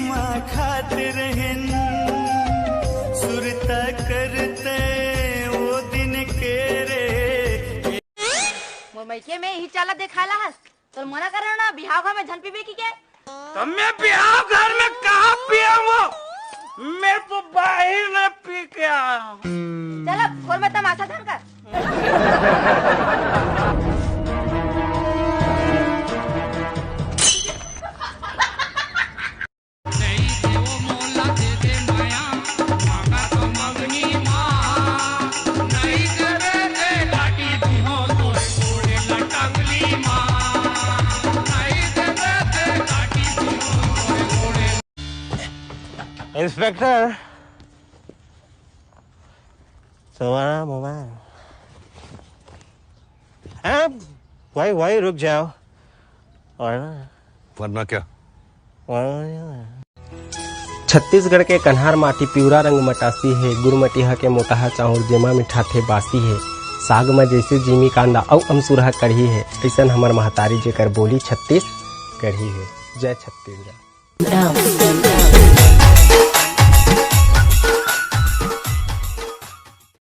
माँ खातिर रहन सुरता करते वो दिन के रे मैके में ही चाला देखाला हस तो मना कर ना बिहाव घर में झन पीबे की के तो मैं बिहाव घर में कहाँ पिया वो मैं तो बाहर न पी के आया हूँ। चलो खोल में तमाशा धन कर इंस्पेक्टर तुम्हारा मोबाइल वही रुक जाओ और वरना क्या छत्तीसगढ़ के कन्हार माटी पिवरा रंग मटासी है गुरमटिहा के मोटाहा चाउर जेमा मिठाथे बासी है साग में जैसे जीमी कांदा औ अमसुरहा कढ़ी है ऐसा हमर महतारी जेकर बोली छत्तीस कढ़ी है। जय छत्तीसगढ़।